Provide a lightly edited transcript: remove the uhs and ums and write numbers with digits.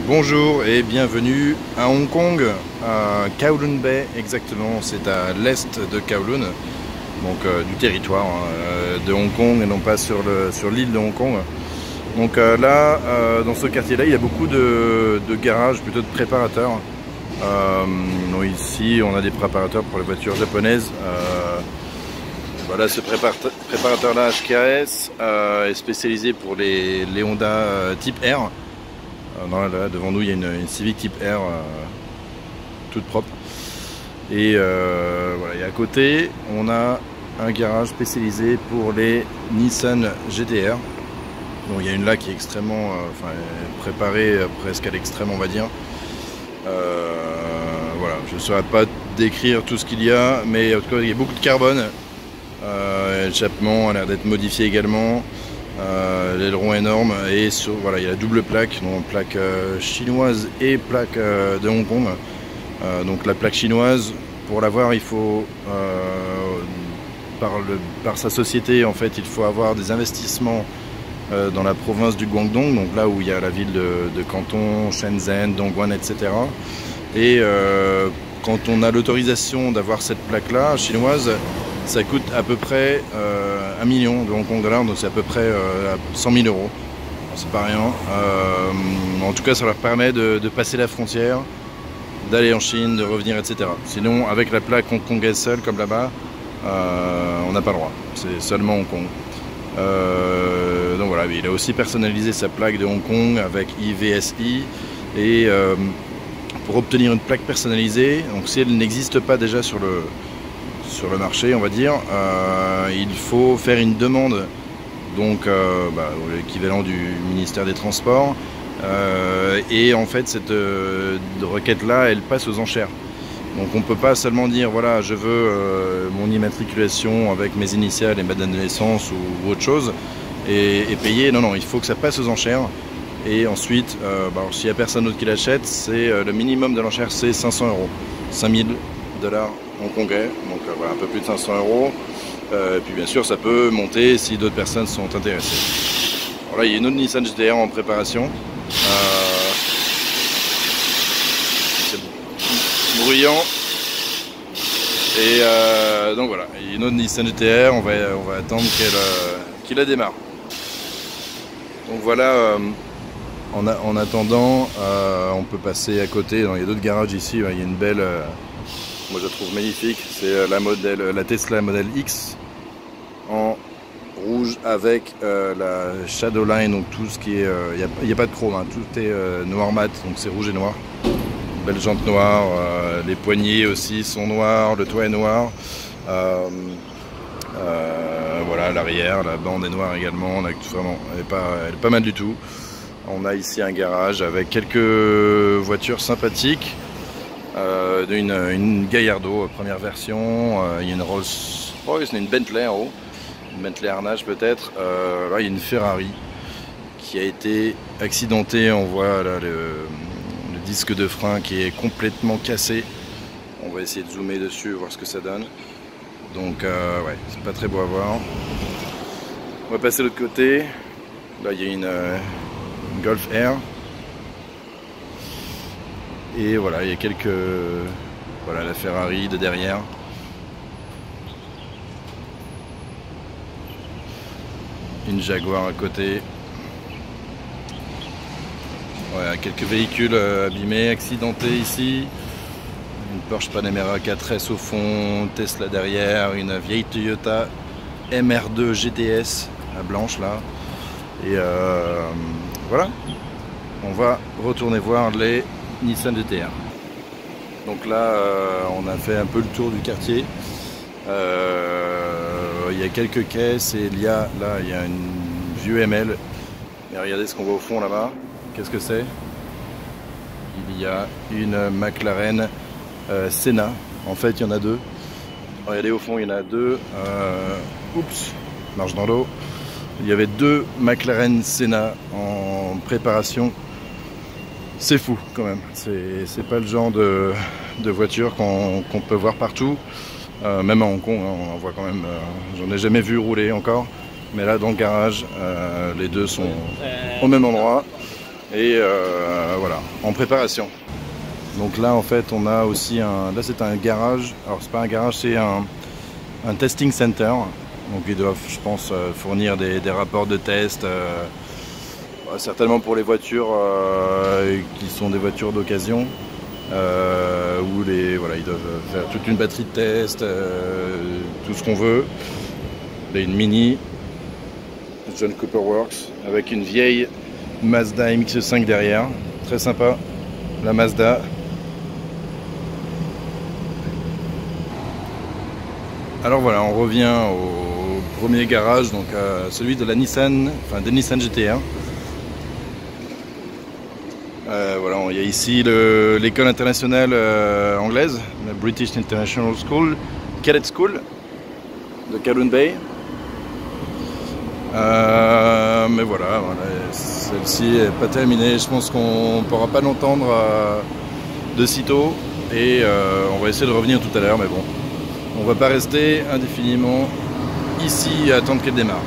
Bonjour et bienvenue à Hong Kong, à Kowloon Bay exactement, c'est à l'est de Kowloon, donc du territoire de Hong Kong et non pas sur l'île de Hong Kong. Donc là, dans ce quartier-là, il y a beaucoup de garages, plutôt de préparateurs. Donc ici, on a des préparateurs pour les voitures japonaises. Voilà, ce préparateur-là, HKS, est spécialisé pour les Honda type R. Là, devant nous, il y a une Civic Type R toute propre. Et voilà, et à côté, on a un garage spécialisé pour les Nissan GT-R. Donc il y a une là qui est extrêmement préparée presque à l'extrême, on va dire. Voilà, je ne saurais pas décrire tout ce qu'il y a, mais en tout cas, il y a beaucoup de carbone. L'échappement a l'air d'être modifié également. L'aileron énorme et voilà, il y a la double plaque, donc plaque chinoise et plaque de Hong Kong. Donc la plaque chinoise, pour l'avoir, il faut par sa société, en fait, il faut avoir des investissements dans la province du Guangdong, donc là où il y a la ville de Canton, Shenzhen, Dongguan, etc. Et quand on a l'autorisation d'avoir cette plaque-là chinoise, ça coûte à peu près 1 million de Hong Kong dollars, donc c'est à peu près 100 000 euros. C'est pas rien. En tout cas, ça leur permet de passer la frontière, d'aller en Chine, de revenir, etc. Sinon, avec la plaque hongkongaise seule, comme là-bas, on n'a pas le droit. C'est seulement Hong Kong. Donc voilà, il a aussi personnalisé sa plaque de Hong Kong avec IVSI. Et pour obtenir une plaque personnalisée, donc si elle n'existe pas déjà sur le marché, on va dire, il faut faire une demande, donc l'équivalent du ministère des Transports, et en fait cette requête là elle passe aux enchères, donc on peut pas seulement dire voilà je veux mon immatriculation avec mes initiales et ma date de naissance ou autre chose et payer. Non, il faut que ça passe aux enchères. Et ensuite, s'il n'y a personne d'autre qui l'achète, c'est le minimum de l'enchère, c'est 500 euros, 5000 dollars hongkongais, donc voilà, un peu plus de 500 euros. Et puis bien sûr, ça peut monter si d'autres personnes sont intéressées. Voilà, il y a une autre Nissan GT-R en préparation. C'est bruyant. Et donc voilà, il y a une autre Nissan GT-R, on va attendre qu'il la démarre. Donc voilà. En attendant, on peut passer à côté. Il y a d'autres garages ici. Il y a une belle, moi je la trouve magnifique. C'est la Tesla Model X en rouge avec la Shadowline, donc tout ce qui est, il n'y a pas de chrome, hein, tout est noir mat, donc c'est rouge et noir. Belle jante noire, les poignées aussi sont noirs, le toit est noir. Voilà, l'arrière, la bande est noire également. Vraiment, elle est pas mal du tout. On a ici un garage avec quelques voitures sympathiques, une Gallardo première version, il y a une Rolls Royce, une Bentley en haut, une Bentley Harnage peut-être. Là il y a une Ferrari qui a été accidentée, on voit là le disque de frein qui est complètement cassé. On va essayer de zoomer dessus, voir ce que ça donne. Donc ouais, c'est pas très beau à voir. On va passer de l'autre côté. Là il y a une Golf R. Et voilà, il y a voilà, la Ferrari de derrière. Une Jaguar à côté. Voilà, quelques véhicules abîmés, accidentés ici. Une Porsche Panamera 4S au fond, Tesla derrière, une vieille Toyota MR2 GTS, la blanche là. Et voilà, on va retourner voir les Nissan GT-R. Donc là, on a fait un peu le tour du quartier. Il y a quelques caisses et il y a une vieux ML. Et regardez ce qu'on voit au fond là-bas. Qu'est-ce que c'est? Il y a une McLaren Senna. En fait, il y en a deux. Regardez au fond, il y en a deux. Oups, marche dans l'eau. Il y avait deux McLaren Senna en préparation. C'est fou quand même. C'est pas le genre de voiture qu'on peut voir partout. Même à Hong Kong, hein, on en voit quand même. J'en ai jamais vu rouler encore. Mais là, dans le garage, les deux sont au même endroit. Et voilà. en préparation. Donc là en fait on a aussi là c'est un garage, alors c'est pas un garage, c'est un testing center. Donc ils doivent, je pense, fournir des rapports de test, certainement pour les voitures qui sont des voitures d'occasion, où voilà, ils doivent faire toute une batterie de tests, tout ce qu'on veut. Là une Mini John Cooper Works avec une vieille Mazda MX-5 derrière, très sympa la Mazda. Alors voilà, on revient au premier garage, donc celui de la Nissan, enfin de Nissan GT-R. Voilà, il y a ici l'école internationale anglaise, la British International School, Cadet School de Kowloon Bay. Mais voilà, celle-ci n'est pas terminée, je pense qu'on ne pourra pas l'entendre de sitôt et on va essayer de revenir tout à l'heure, mais bon, on ne va pas rester indéfiniment ici à attendre qu'elle démarre.